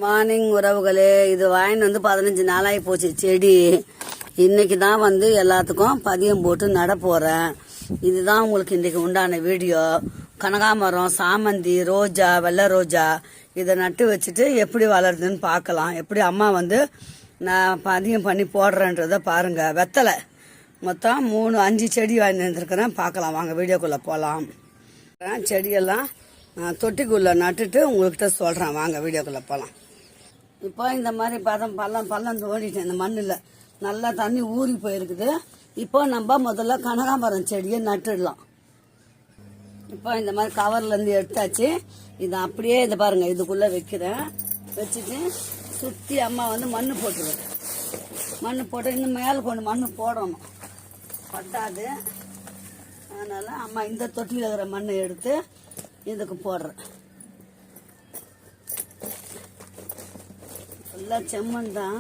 Morning உறவுகளே, இது வாங்கிட்டு வந்து 15 நாளாகி போச்சு செடி. இன்னைக்கு தான் வந்து எல்லாத்துக்கும் பதியம் போட்டு நட போகிறேன். இதுதான் உங்களுக்கு இன்றைக்கு உண்டான வீடியோ. கனகாமரம், சாமந்தி, ரோஜா, வெள்ளை ரோஜா இதை நட்டு வச்சுட்டு எப்படி வளருதுன்னு பார்க்கலாம். எப்படி அம்மா வந்து நான் பதியம் பண்ணி போடுறேன்றதை பாருங்கள். வெத்தலை மொத்தம் 3-5 செடி வாங்கி வந்துருக்கிறேன். பார்க்கலாம் வாங்க, வீடியோக்குள்ளே போகலாம். செடியெல்லாம் தொட்டிக்குள்ளே நட்டுட்டு உங்கள்கிட்ட சொல்கிறேன். வாங்க வீடியோக்குள்ளே போகலாம். இப்போ இந்த மாதிரி பள்ளம் தோண்டிட்டேன். இந்த மண்ணில் நல்லா தண்ணி ஊறி போயிருக்குது. இப்போ நம்ம முதல்ல கனகாமரம் செடியை நட்டுடலாம். இப்போ இந்த மாதிரி கவர்லேருந்து எடுத்தாச்சு. இதை அப்படியே இதை பாருங்கள், இதுக்குள்ளே வைக்கிறேன். வச்சுட்டு சுற்றி அம்மா வந்து மண் போட்டுருவேன். மண் போட்டு இன்னும் மேலே கொண்டு மண் போடணும், பட்டாது. அதனால் அம்மா இந்த தொட்டியில் இருக்கிற மண்ணை எடுத்து இதுக்கு போடுறேன். எல்லாம் செம்மண் தான்.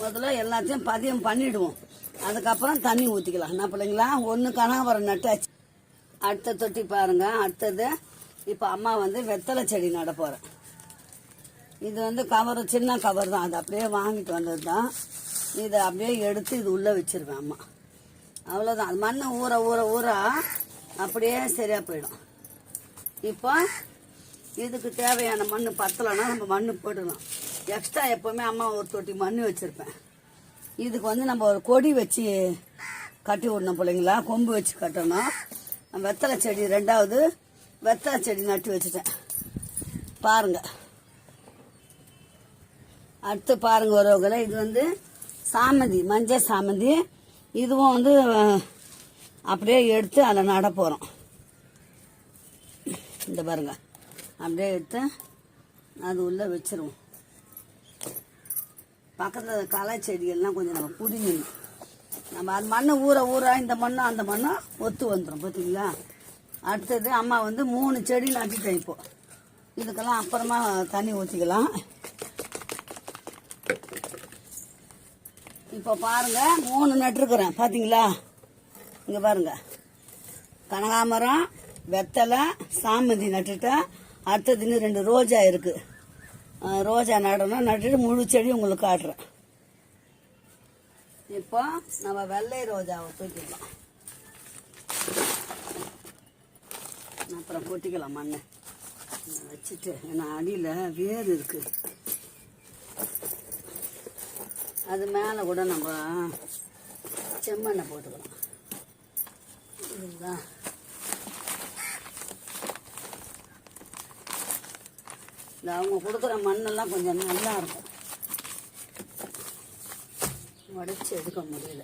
முதல்ல எல்லாத்தையும் பதியம் பண்ணிடுவோம். அதுக்கப்புறம் தண்ணி ஊற்றிக்கலாம். என்ன பிள்ளைங்களா, ஒன்று கனகாமரம் நட்டாச்சு. அடுத்த தொட்டி பாருங்க. அடுத்தது இப்போ அம்மா வந்து வெத்தலை செடி நட போகிறேன். இது வந்து கவர், சின்ன கவர் தான். அது அப்படியே வாங்கிட்டு வந்தது தான். இதை அப்படியே எடுத்து இது உள்ளே வச்சிருவேன் அம்மா. அவ்வளோதான். அது மண் ஊற ஊற ஊற அப்படியே சரியாக போயிடும். இப்போ இதுக்கு தேவையான மண் பத்தலைன்னா நம்ம மண் போட்டுக்கலாம். எக்ஸ்ட்ரா எப்போவுமே அம்மா ஒரு தொட்டி மண் வச்சுருப்பேன். இதுக்கு வந்து நம்ம ஒரு கொடி வச்சு கட்டி விடணும் பிள்ளைங்களா, கொம்பு வச்சு கட்டணும். வெத்தலை செடி, 2வது வெத்தலை செடி நட்டு வச்சுட்டேன் பாருங்கள். அடுத்து பாருங்க உறவுகளை, இது வந்து சாமந்தி, மஞ்சள் சாமந்தி. இதுவும் வந்து அப்படியே எடுத்து அதில் நட போகிறோம். இந்த பாருங்க, அப்படியே எடுத்து அது உள்ளே வச்சிருவோம். பக்கத்தில் களை செடிகள்லாம் கொஞ்சம் நம்ம புடிங்கணும். நம்ம அது மண்ணை ஊற ஊற இந்த மண்ணும் அந்த மண்ணும் ஒத்து வந்துடும் பார்த்தீங்களா. அடுத்தது அம்மா வந்து 3 செடி நட்டுட்டேன். இப்போ இதுக்கெல்லாம் அப்புறமா தண்ணி ஊற்றிக்கலாம். இப்போ பாருங்க, 3 நட்டுருக்குறேன் பார்த்தீங்களா. இங்கே பாருங்க, கனகாமரம், வெத்தலை, சாமந்தி நட்டுட்டேன். அடுத்தது இன்னும் 2 ரோஜா இருக்கு. ரோஜா நடணும். நட்டுட்டு முழு செடி உங்களுக்கு காட்டுறேன். இப்போ நம்ம வெள்ளை ரோஜாவை தூக்கிக்கலாம். அப்புறம் கொட்டிக்கலாம் மண்ணை வச்சுட்டு. ஏன்னா அடியில் வேர் இருக்கு. அது மேலே கூட நம்ம செம்மண்ணை போட்டுக்கலாம். இதுதான் இந்த அவங்க கொடுக்குற மண்ணெல்லாம் கொஞ்சம் நல்லா இருக்கும். உடச்சி எடுக்க முடியல.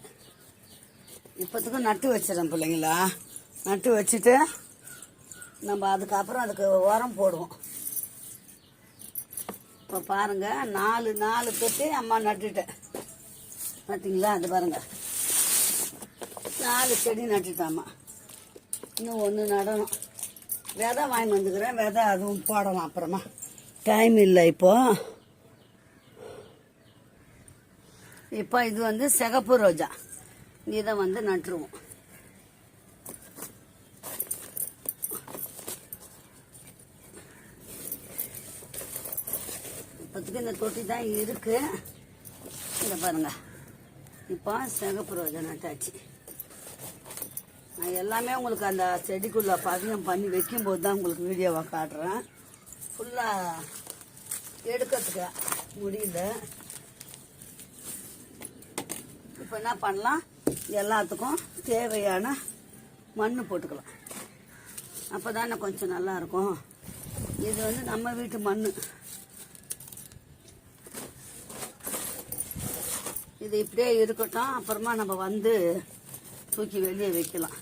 இப்போத்துக்கு நட்டு வச்சிடறேன் பிள்ளைங்களா. நட்டு வச்சுட்டு நம்ம அதுக்கப்புறம் அதுக்கு உரம் போடுவோம். இப்போ பாருங்கள், 4 தொட்டி அம்மா நட்டுட்டேன் பார்த்தீங்களா. அது பாருங்கள், 4 செடி நட்டுட்டாம்மா. இன்னும் 1 நடணும். விதை வாங்கி வந்துக்கிறேன். விதை அதுவும் போடலாம் அப்புறமா. டைம் இல்லை இப்போ இது வந்து சிகப்பு ரோஜா. இதை வந்து நட்டுருவோம். இப்போத்துக்கு இந்த தொட்டி தான் இருக்கு. இதை பாருங்க, இப்போ சிகப்பு ரோஜா நட்டாச்சு. நான் எல்லாமே உங்களுக்கு அந்த செடிக்குள்ள பதியம் பண்ணி வைக்கும்போது தான் உங்களுக்கு வீடியோவை காட்டுறேன். ஃபுல்லாக எடுக்கிறதுக்கு முடியல. இப்போ என்ன பண்ணலாம், எல்லாத்துக்கும் தேவையான மண் போட்டுக்கலாம். அப்போ தானே கொஞ்சம் நல்லாயிருக்கும். இது வந்து நம்ம வீட்டு மண். இது இப்படியே இருக்கட்டும். அப்புறமா நம்ம வந்து தூக்கி வெளியே வைக்கலாம்.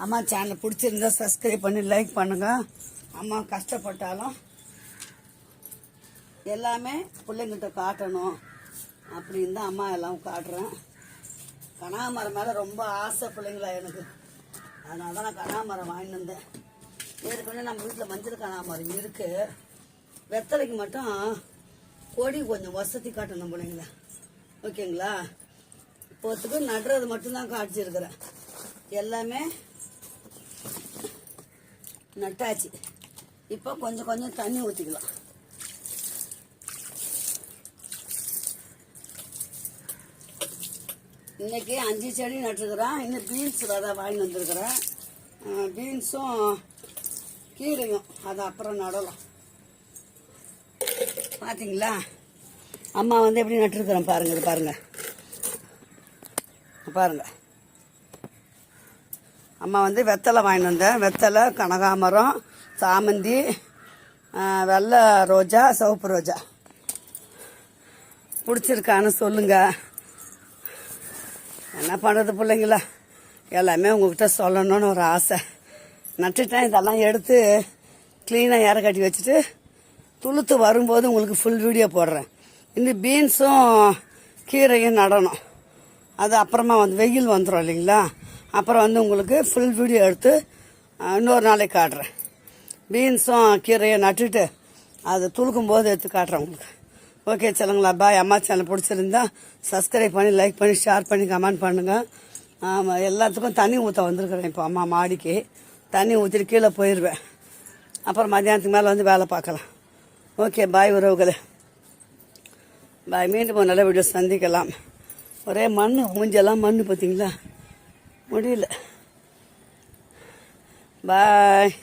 அம்மா சேனல் பிடிச்சிருந்தா சப்ஸ்கிரைப் பண்ணி லைக் பண்ணுங்கள். அம்மா கஷ்டப்பட்டாலும் எல்லாமே பிள்ளைங்கிட்ட காட்டணும் அப்படின்னு தான் அம்மா எல்லாம் காட்டுறேன். கனகாமரம் மேலே ரொம்ப ஆசை பிள்ளைங்களா எனக்கு. அதனால தான் நான் கனகாமரம் வாங்கிட்டு வந்தேன். ஏற்கனவே நம்ம வீட்டில் மஞ்சள் கனகாமரம் இருக்குது. வெத்தலைக்கு மட்டும் கொடி கொஞ்சம் வசதி காட்டணும் பிள்ளைங்களா. ஓகேங்களா? இப்போத்துக்கு நடுறது மட்டும்தான் காய்ச்சிருக்கிறேன். எல்லாமே நட்டாச்சு. இப்போ கொஞ்சம் கொஞ்சம் தண்ணி ஊற்றிக்கலாம். இன்னைக்கு 5 செடி நட்டுருக்குறேன். இன்னும் பீன்ஸ் விதை வாங்கி வந்துருக்குறேன். பீன்ஸும் கீரையும் அது அப்புறம் நடலாம். பார்த்தீங்களா? அம்மா வந்து எப்படி நட்டுருக்குறேன் பாருங்க. இது பாருங்க பாருங்க. அம்மா வந்து வெத்தலை வாங்கிட்டு வந்தேன். வெத்தலை, கனகாமரம், சாமந்தி, வெள்ளை ரோஜா, சிவப்பு ரோஜா. பிடிச்சிருக்கான்னு சொல்லுங்க. என்ன பண்ணுறது பிள்ளைங்களா, எல்லாமே உங்ககிட்ட சொல்லணும்னு ஒரு ஆசை. நட்டுட்டேன். இதெல்லாம் எடுத்து க்ளீனாக ஏற கட்டி வச்சுட்டு துளுத்து வரும்போது உங்களுக்கு ஃபுல் வீடியோ போடுறேன். இந்த பீன்ஸும் கீரையும் நடணும். அது அப்புறமா வந்து வெயில் வந்துடும் இல்லைங்களா? அப்புறம் வந்து உங்களுக்கு ஃபுல் வீடியோ எடுத்து இன்னொரு நாளைக்கு காட்டுறேன். பீன்ஸும் கீரையும் நட்டுட்டு அது துளுக்கும் போது எடுத்து காட்டுறேன் உங்களுக்கு. ஓகே சொல்லுங்களா? பாய். அம்மா சேனல் பிடிச்சிருந்தா சப்ஸ்கிரைப் பண்ணி, லைக் பண்ணி, ஷேர் பண்ணி, கமெண்ட் பண்ணுங்கள். ஆமாம், எல்லாத்துக்கும் தண்ணி ஊற்ற வந்திருக்கிறேன். இப்போ அம்மா மாடிக்கு தண்ணி ஊற்றிட்டு கீழே போயிடுவேன். அப்புறம் மத்தியானத்துக்கு மேலே வந்து வேலை பார்க்கலாம். ஓகே பாய் உறவுகளே. பாய். மீண்டும் ஒரு நல்ல வீடியோ சந்திக்கலாம். ஒரே மண், மூஞ்செல்லாம் மண் பார்த்தீங்களா? முடியல. பாய்.